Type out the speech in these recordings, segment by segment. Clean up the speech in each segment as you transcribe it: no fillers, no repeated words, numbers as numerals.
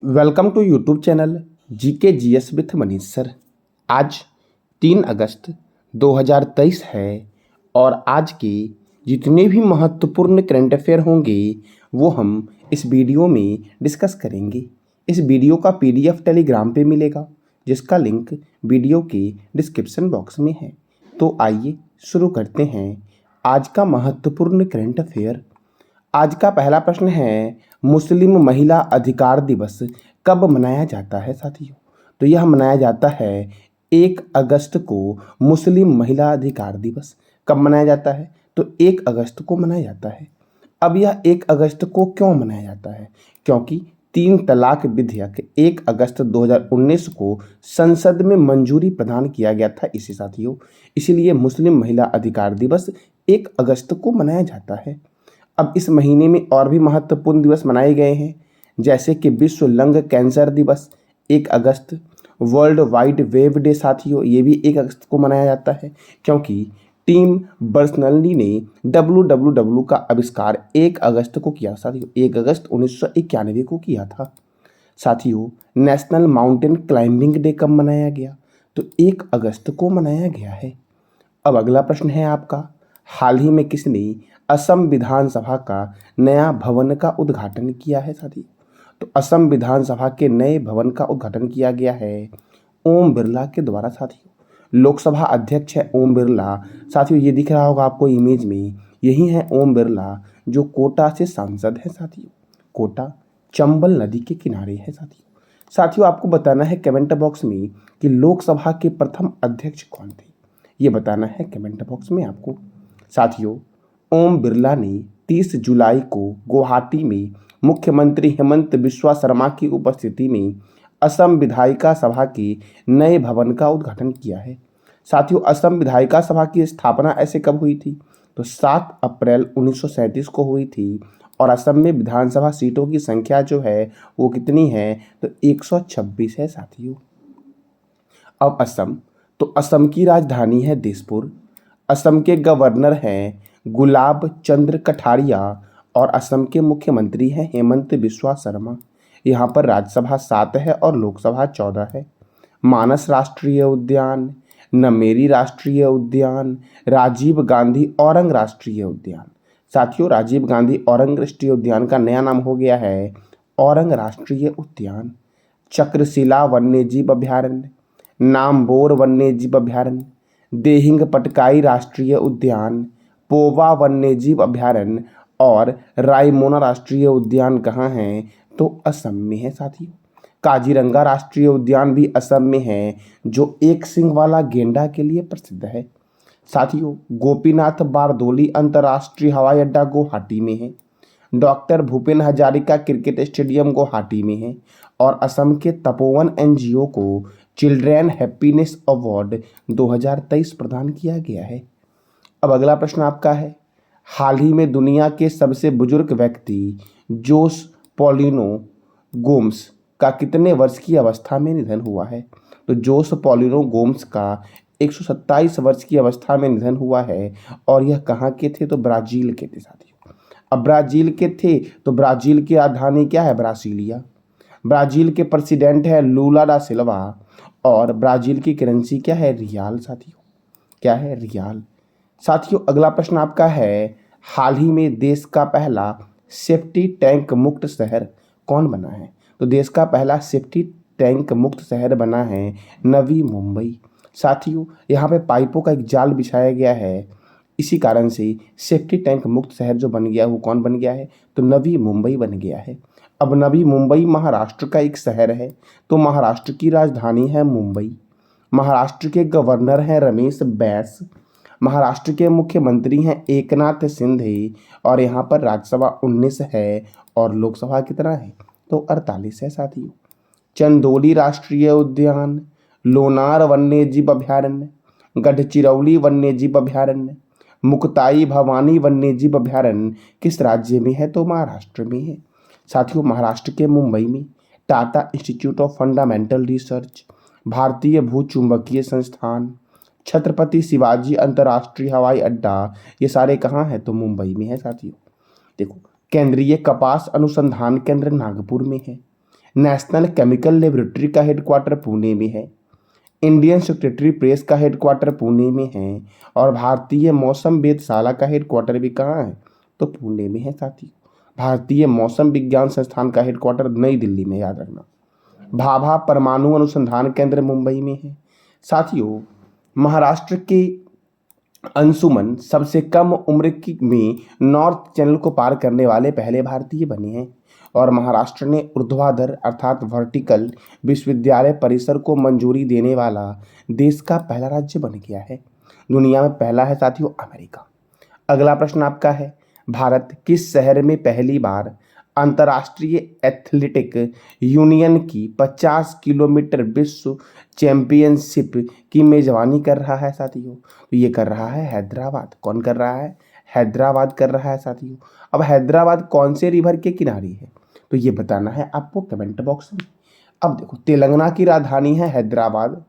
Welcome to YouTube channel GK GS with Manish sir. आज 3 अगस्त 2023 है और आज के जितने भी महत्वपूर्ण करंट अफेयर होंगे वो हम इस वीडियो में डिस्कस करेंगे। इस वीडियो का पीडीएफ टेलीग्राम पे मिलेगा जिसका लिंक वीडियो के डिस्क्रिप्शन बॉक्स में है। तो आइए शुरू करते हैं आज का महत्वपूर्ण करंट अफेयर। आज का पहला प्रश्न है, मुस्लिम महिला अधिकार दिवस कब मनाया जाता है साथियों? तो यह मनाया जाता है 1 अगस्त को। मुस्लिम महिला अधिकार दिवस कब मनाया जाता है? तो 1 अगस्त को मनाया जाता है। अब यह 1 अगस्त को क्यों मनाया जाता है? क्योंकि 3 तलाक विधेयक 1 अगस्त 2019 को संसद में मंजूरी प्रदान किया गया था इसे साथियों, इसीलिए मुस्लिम महिला अधिकार दिवस 1 अगस्त को मनाया जाता है। अब इस महीने में और भी महत्वपूर्ण दिवस मनाए गए हैं, जैसे कि विश्व लंग कैंसर दिवस 1 अगस्त, वर्ल्ड वाइड वेब डे साथियों, ये भी 1 अगस्त को मनाया जाता है क्योंकि टिम बर्नर्स-ली ने WWW का आविष्कार 1 अगस्त को किया साथियों, 1 अगस्त 1991 को किया था। साथियों, नेशनल माउंटेन क्लाइंबिंग डे कब मनाया गया? तो 1 अगस्त को मनाया गया है। अब अगला प्रश्न है आपका, हाल ही में किसने असम विधानसभा का नया भवन का उद्घाटन किया है साथियों? तो असम विधानसभा के नए भवन का उद्घाटन किया गया है ओम बिरला के द्वारा साथियों। लोकसभा अध्यक्ष है ओम बिरला। साथियों, ये दिख रहा होगा आपको इमेज में, यही है ओम बिरला जो कोटा से सांसद है साथियों। कोटा चंबल नदी के किनारे है साथियों। साथियों, आपको बताना है कमेंट बॉक्स में कि लोकसभा के प्रथम अध्यक्ष कौन थे, ये बताना है कमेंट बॉक्स में आपको। साथियों, ओम बिरला ने 30 जुलाई को गुवाहाटी में मुख्यमंत्री हेमंत बिस्वा शर्मा की उपस्थिति में असम विधायिका सभा के नए भवन का उद्घाटन किया है। साथियों, असम विधायिका सभा की स्थापना ऐसे कब हुई थी? तो 7 अप्रैल 1937 को हुई थी और असम में विधानसभा सीटों की संख्या जो है वो कितनी है? तो 126 है साथियों। अब असम, तो असम की राजधानी है दिसपुर। असम के गवर्नर हैं गुलाब चंद्र कटारिया और असम के मुख्यमंत्री हैं हेमंत बिस्वा शर्मा। यहाँ पर राज्यसभा 7 है और लोकसभा 14 है। मानस राष्ट्रीय उद्यान, नमेरी राष्ट्रीय उद्यान, राजीव गांधी औरंग राष्ट्रीय उद्यान। साथियों, राजीव गांधी औरंग राष्ट्रीय उद्यान का नया नाम हो गया है औरंग राष्ट्रीय उद्यान। चक्रशिला वन्यजीव अभयारण्य, नामबोर वन्यजीव अभयारण्य, देहिंग पटकाई राष्ट्रीय उद्यान, पोवा वन्यजीव अभयारण्य और रायमोना राष्ट्रीय उद्यान कहाँ हैं? तो असम में है साथियों। काजीरंगा राष्ट्रीय उद्यान भी असम में है जो एक सिंग वाला गेंडा के लिए प्रसिद्ध है। साथियों, गोपीनाथ बारदोली अंतर्राष्ट्रीय हवाई अड्डा गुवाहाटी में है। Doctor Bhupen Hazarika cricket stadium Guwahati में है और असम के तपोवन एनजीओ को चिल्ड्रेन हैप्पीनेस अवार्ड 2023 प्रदान किया गया है। अब अगला प्रश्न आपका है, हाल ही में दुनिया के सबसे बुजुर्ग व्यक्ति जोस पॉलिनो गोम्स का कितने वर्ष की अवस्था में निधन हुआ है? तो जोस पॉलिनो गोम्स का 127 वर्ष की अवस्था में निधन हुआ है और यह कहाँ के थे? तो ब्राज़ील के थे साथियों। अब ब्राज़ील के थे तो ब्राज़ील की राजधानी क्या है? ब्रासीलिया। ब्राज़ील के प्रेसिडेंट है लूला डा सिल्वा और ब्राज़ील की करेंसी क्या है? रियाल साथियों। क्या है? रियाल। साथियों, अगला प्रश्न आपका है, हाल ही में देश का पहला सेफ्टी टैंक मुक्त शहर कौन बना है? तो देश का पहला सेफ्टी टैंक मुक्त शहर बना है नवी मुंबई। साथियों, यहाँ पे पाइपों का एक जाल बिछाया गया है, इसी कारण से सेफ्टी टैंक मुक्त शहर जो बन गया वो कौन बन गया है? तो नवी मुंबई बन गया है। अब नवी मुंबई महाराष्ट्र का एक शहर है, तो महाराष्ट्र की राजधानी है मुंबई। महाराष्ट्र के गवर्नर हैं रमेश बैस। महाराष्ट्र के मुख्यमंत्री हैं एकनाथ शिंदे और यहाँ पर राज्यसभा 19 है और लोकसभा कितना है? तो 48 है साथियों। चंदोली राष्ट्रीय उद्यान, लोनार वन्यजीव अभयारण्य, गढ़चिरौली वन्यजीव अभयारण्य, मुक्ताई भवानी वन्यजीव अभयारण्य किस राज्य में है? तो महाराष्ट्र में है। साथियों, महाराष्ट्र के मुंबई में Tata institute of fundamental research, भारतीय भूचुंबकीय संस्थान, छत्रपति शिवाजी अंतर्राष्ट्रीय हवाई अड्डा, ये सारे कहाँ हैं? तो मुंबई में है साथियों। देखो, केंद्रीय कपास अनुसंधान केंद्र नागपुर में है। नेशनल केमिकल लेबोरेटरी का हेडक्वार्टर पुणे में है। इंडियन सेक्रेटरी प्रेस का हेडक्वार्टर पुणे में है। और भारतीय मौसम वेधशाला का हेडक्वार्टर भी कहाँ है? तो पुणे में है साथियों। भारतीय मौसम विज्ञान संस्थान का हेडक्वार्टर नई दिल्ली में, याद रखना। भाभा परमाणु अनुसंधान केंद्र मुंबई में है। साथियों, महाराष्ट्र के अंशुमन सबसे कम उम्र की में नॉर्थ चैनल को पार करने वाले पहले भारतीय बने हैं। और महाराष्ट्र ने ऊर्ध्वाधर अर्थात वर्टिकल विश्वविद्यालय परिसर को मंजूरी देने वाला देश का पहला राज्य बन गया है। दुनिया में पहला है साथियों अमेरिका। अगला प्रश्न आपका है, भारत किस शहर में पहली बार अंतर्राष्ट्रीय एथलेटिक यूनियन की 50 किलोमीटर विश्व चैंपियनशिप की मेजबानी कर रहा है साथियों? तो ये कर रहा है हैदराबाद। कौन कर रहा है? हैदराबाद कर रहा है साथियों। अब हैदराबाद कौन से रिवर के किनारे है? तो ये बताना है आपको कमेंट बॉक्स में। अब देखो, तेलंगाना की राजधानी है हैदराबाद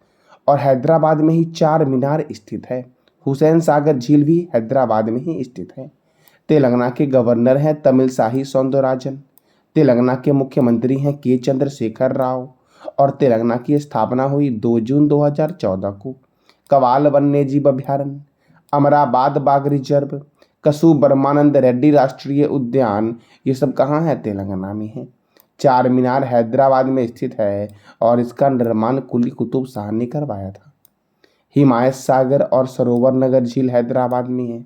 और हैदराबाद में ही चार मीनार स्थित है। हुसैन सागर झील भी हैदराबाद में ही स्थित है। तेलंगाना के गवर्नर हैं तमिलसाई सौंदरराजन। तेलंगाना के मुख्यमंत्री हैं के चंद्रशेखर राव। और तेलंगाना की स्थापना हुई 2 जून 2014 को। कवाल वन्यजीव अभयारण्य, अमराबाद बाघ रिजर्व, कसु ब्रह्मानंद रेड्डी राष्ट्रीय उद्यान, ये सब कहाँ है? तेलंगाना में है। चार मीनार हैदराबाद में स्थित है और इसका निर्माण कुली कुतुब शाह ने करवाया था। हिमायत सागर और सरोवर नगर झील हैदराबाद में है।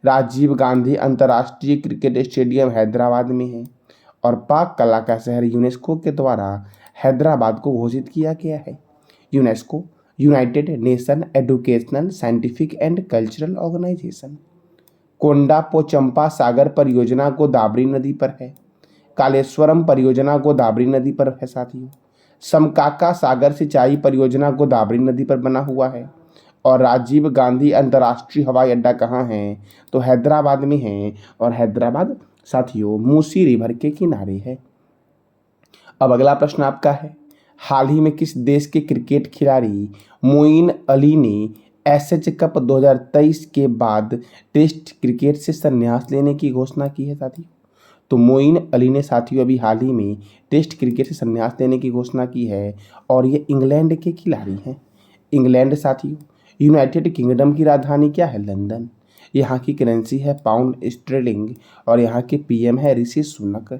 राजीव गांधी अंतर्राष्ट्रीय क्रिकेट स्टेडियम हैदराबाद में है। और पाक कला का शहर यूनेस्को के द्वारा हैदराबाद को घोषित किया गया है। UNESCO United Nation Educational Scientific and Cultural Organization. Kondapochampa Sagar परियोजना गोदावरी नदी पर है। कालेश्वरम परियोजना गोदावरी नदी पर है साथियों। समकाका सागर सिंचाई परियोजना गोदावरी नदी पर बना हुआ है। और राजीव गांधी अंतर्राष्ट्रीय हवाई अड्डा कहाँ है? तो हैदराबाद में है। और हैदराबाद साथियों मूसी रिवर के किनारे है। अब अगला प्रश्न आपका है, हाल ही में किस देश के क्रिकेट खिलाड़ी मोइन अली ने एसएच कप 2023 के बाद टेस्ट क्रिकेट से संन्यास लेने की घोषणा की है साथियों? तो मोइन अली ने साथियों अभी हाल ही में टेस्ट क्रिकेट से संन्यास लेने की घोषणा की है। और ये इंग्लैंड के खिलाड़ी हैं। इंग्लैंड साथियों, यूनाइटेड किंगडम की राजधानी क्या है? लंदन। यहाँ की करेंसी है पाउंड स्टर्लिंग और यहाँ के पीएम है ऋषि सुनक।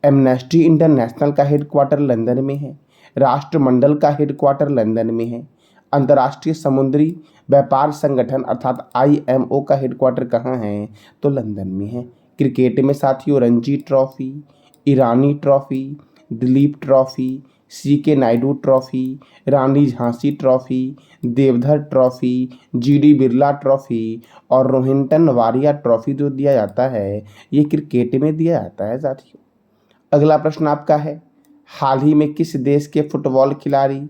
एमनेस्टी इंटरनेशनल का हेडक्वार्टर लंदन में है। राष्ट्रमंडल का हेडक्वार्टर लंदन में है। अंतर्राष्ट्रीय समुद्री व्यापार संगठन अर्थात आईएमओ का हेडक्वार्टर कहाँ है? तो लंदन में है। क्रिकेट में साथियों Ranji trophy, Irani trophy, Duleep trophy, CK Naidu trophy, Rani Jhansi trophy, Deodhar trophy, GD Birla trophy और रोहिंटन वारिया ट्रॉफी जो दिया जाता है ये क्रिकेट में दिया जाता है साथियों। अगला प्रश्न आपका है, हाल ही में किस देश के फुटबॉल खिलाड़ी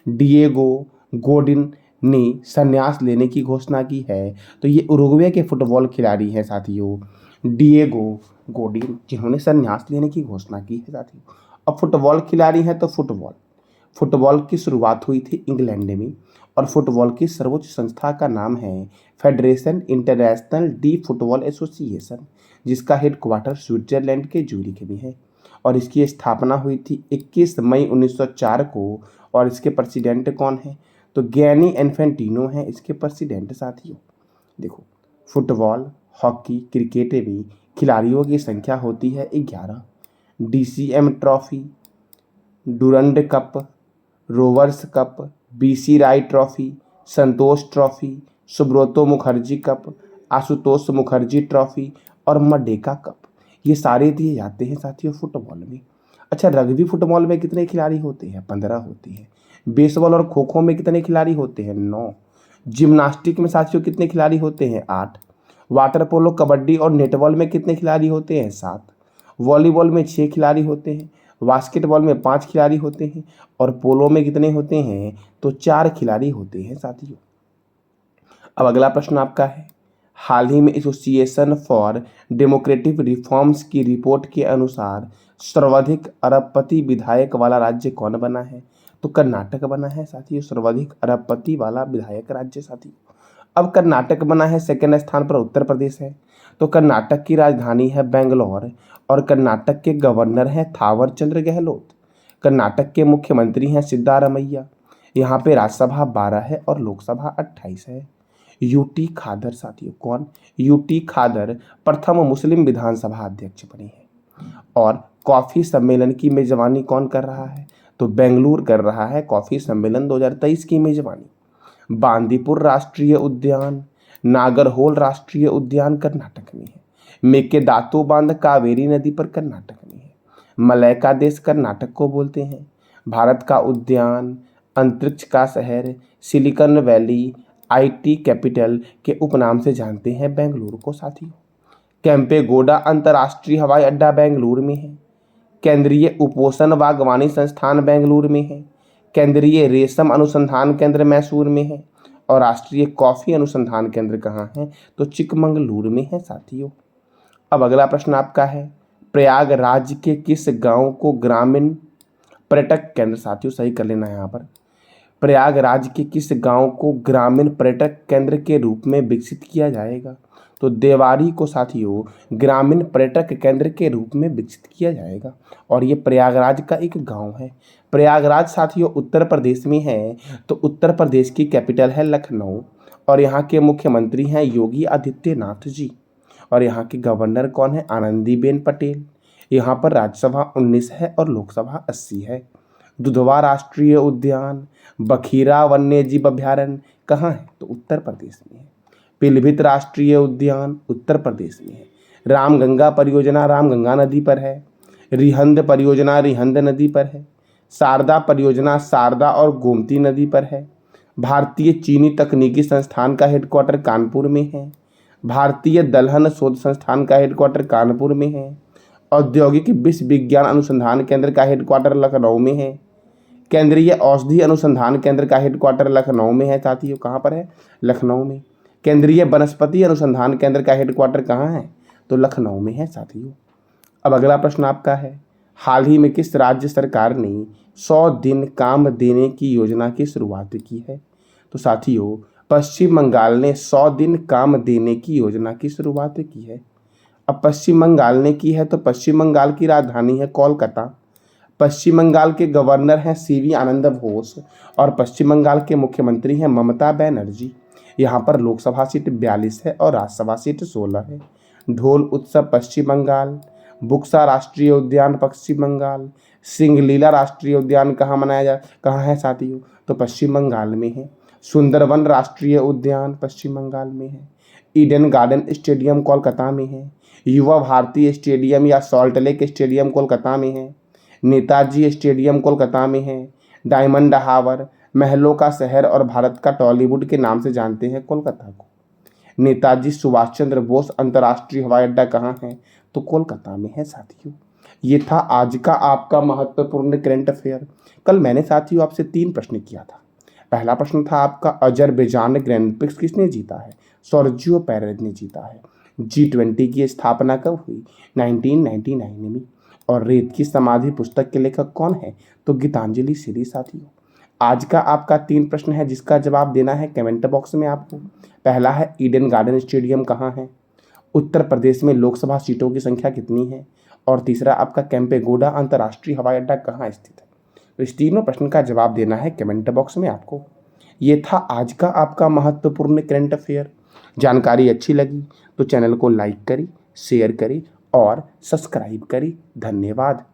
डिएगो गोडिन ने संन्यास लेने की घोषणा की है? तो ये उरुग्वे के फुटबॉल खिलाड़ी हैं साथियों, डिएगो गोडिन, जिन्होंने संन्यास लेने की घोषणा की है साथियों। अब फुटबॉल खिलाड़ी हैं तो फुटबॉल की शुरुआत हुई थी इंग्लैंड में और फुटबॉल की सर्वोच्च संस्था का नाम है federation international D football association, जिसका हेडक्वार्टर स्विट्जरलैंड के ज्यूरिख में है। और इसकी स्थापना हुई थी 21 मई 1904 को। और इसके प्रेसिडेंट कौन है? तो गियानी इन्फेंटिनो है इसके प्रेसिडेंट साथियों। देखो, फुटबॉल, हॉकी, क्रिकेट में खिलाड़ियों की संख्या होती है 11। DCM trophy, Durand cup, Rovers cup, BC Roy trophy, Santosh trophy, Subroto Mukherjee cup, Ashutosh Mukherjee trophy और मडेका कप, ये सारे दिए जाते हैं साथियों फुटबॉल में। अच्छा, रग्बी फुटबॉल में कितने खिलाड़ी होते हैं? 15 होते हैं। बेसबॉल और खो खो में कितने खिलाड़ी होते हैं? 9। जिम्नास्टिक में साथियों कितने खिलाड़ी होते हैं? 8। वाटर पोलो, कबड्डी और नेटबॉल में कितने खिलाड़ी होते हैं? 7। वॉलीबॉल में 6 खिलाड़ी होते हैं। बास्केटबॉल में 5 खिलाड़ी होते हैं। और पोलो में कितने होते हैं? तो 4 खिलाड़ी होते हैं साथियों। अब अगला प्रश्न आपका है, हाल ही में एसोसिएशन फॉर डेमोक्रेटिक रिफॉर्म्स की रिपोर्ट के अनुसार सर्वाधिक अरबपति विधायक वाला राज्य कौन बना है? तो कर्नाटक बना है साथियों, सर्वाधिक अरबपति वाला विधायक राज्य साथियों। अब कर्नाटक बना है, सेकंड स्थान पर उत्तर प्रदेश है। तो कर्नाटक की राजधानी है बेंगलोर और कर्नाटक के गवर्नर हैं थावर चंद्र गहलोत। कर्नाटक के मुख्यमंत्री हैं सिद्धारमैया। यहाँ पे राज्यसभा 12 है और लोकसभा 28 है। यूटी खादर साथियों, कौन? यूटी खादर प्रथम मुस्लिम विधानसभा अध्यक्ष बने हैं। और कॉफी सम्मेलन की मेजबानी कौन कर रहा है? तो बेंगलुरु कर रहा है कॉफी सम्मेलन 2023 की मेजबानी। बांदीपुर राष्ट्रीय उद्यान, नागरहोल राष्ट्रीय उद्यान कर्नाटक में है। मेकेदातु बांध कावेरी नदी पर कर्नाटक में है। मलय का देश कर्नाटक को बोलते हैं। भारत का उद्यान, अंतरिक्ष का शहर, सिलिकॉन वैली, आईटी कैपिटल के उपनाम से जानते हैं बेंगलुरु को साथियों। केम्पेगौड़ा अंतर्राष्ट्रीय हवाई अड्डा बेंगलुरु में है। केंद्रीय उपोषण बागवानी संस्थान बेंगलुरु में है। केंद्रीय रेशम अनुसंधान केंद्र मैसूर में है। और राष्ट्रीय कॉफी अनुसंधान केंद्र कहाँ है? तो चिकमंगलुरु में है साथियों। अब अगला प्रश्न आपका है, प्रयागराज के किस गांव को ग्रामीण पर्यटक केंद्र, साथियों सही कर लेना यहाँ पर, प्रयागराज के किस गांव को ग्रामीण पर्यटक केंद्र के रूप में विकसित किया जाएगा? तो देवारी को साथियों ग्रामीण पर्यटक केंद्र के रूप में विकसित किया जाएगा। और ये प्रयागराज का एक गांव है। प्रयागराज साथियों उत्तर प्रदेश में है। तो उत्तर प्रदेश की कैपिटल है लखनऊ। और यहाँ के मुख्यमंत्री हैं योगी आदित्यनाथ जी। और यहाँ के गवर्नर कौन है? आनंदीबेन पटेल। यहाँ पर राज्यसभा 19 है और लोकसभा 80 है। दुधवा राष्ट्रीय उद्यान, बखीरा वन्यजीव अभ्यारण्य कहाँ है? तो उत्तर प्रदेश में है। पीलीभीत राष्ट्रीय उद्यान उत्तर प्रदेश में है। रामगंगा परियोजना रामगंगा नदी पर है। रिहंद परियोजना रिहंद नदी पर है। शारदा परियोजना शारदा और गोमती नदी पर है। भारतीय चीनी तकनीकी संस्थान का हेडक्वार्टर कानपुर में है। भारतीय दलहन शोध संस्थान का हेडक्वार्टर कानपुर में है। औद्योगिक विश्व विज्ञान अनुसंधान केंद्र का हेडक्वार्टर लखनऊ में है। केंद्रीय औषधि अनुसंधान केंद्र का हेडक्वार्टर लखनऊ में है साथियों। कहाँ पर है? लखनऊ में। केंद्रीय वनस्पति अनुसंधान केंद्र का हेडक्वार्टर कहाँ है? तो लखनऊ में है साथियों। अब अगला प्रश्न आपका है, हाल ही में किस राज्य सरकार ने 100 दिन काम देने की योजना की शुरुआत की है? तो साथियों पश्चिम बंगाल ने 100 दिन काम देने की योजना की शुरुआत की है। अब पश्चिम बंगाल ने की है तो पश्चिम बंगाल की राजधानी है कोलकाता। पश्चिम बंगाल के गवर्नर हैं सीवी आनंद बोस। और पश्चिम बंगाल के मुख्यमंत्री हैं ममता बनर्जी। यहाँ पर लोकसभा सीट 42 है और राज्यसभा सीट 16 है। ढोल उत्सव पश्चिम बंगाल, बुक्सा राष्ट्रीय उद्यान पश्चिम बंगाल, सिंगलीला राष्ट्रीय उद्यान कहाँ है साथियों? तो पश्चिम बंगाल में है। सुंदरवन राष्ट्रीय उद्यान पश्चिम बंगाल में है। ईडन गार्डन स्टेडियम कोलकाता में है। युवा भारती स्टेडियम या सॉल्ट लेक स्टेडियम कोलकाता में है। नेताजी स्टेडियम कोलकाता में है। डायमंड हार्बर, महलों का शहर और भारत का टॉलीवुड के नाम से जानते हैं कोलकाता को। नेताजी सुभाष चंद्र बोस अंतर्राष्ट्रीय हवाई अड्डा कहाँ है? तो कोलकाता में है साथियों। ये था आज का आपका महत्वपूर्ण करंट अफेयर। कल मैंने साथियों आपसे 3 प्रश्न किया था। पहला प्रश्न था आपका, अजरबैजान ग्रैंड प्रिक्स किसने जीता है? सर्जियो पेरेज ने जीता है। G20 की स्थापना कब हुई? 1999 में। और रेत की समाधि पुस्तक के लेखक कौन है? तो गीतांजलि श्री साथियों। आज का आपका 3 प्रश्न है जिसका जवाब देना है कमेंट बॉक्स में आपको। पहला है ईडन गार्डन स्टेडियम कहाँ है? उत्तर प्रदेश में लोकसभा सीटों की संख्या कितनी है? और तीसरा आपका केम्पेगौड़ा अंतर्राष्ट्रीय हवाई अड्डा कहाँ स्थित है? तो इस तीनों प्रश्न का जवाब देना है कमेंट बॉक्स में आपको। ये था आज का आपका महत्वपूर्ण करंट अफेयर। जानकारी अच्छी लगी तो चैनल को लाइक करी, शेयर करी और सब्सक्राइब करी। धन्यवाद।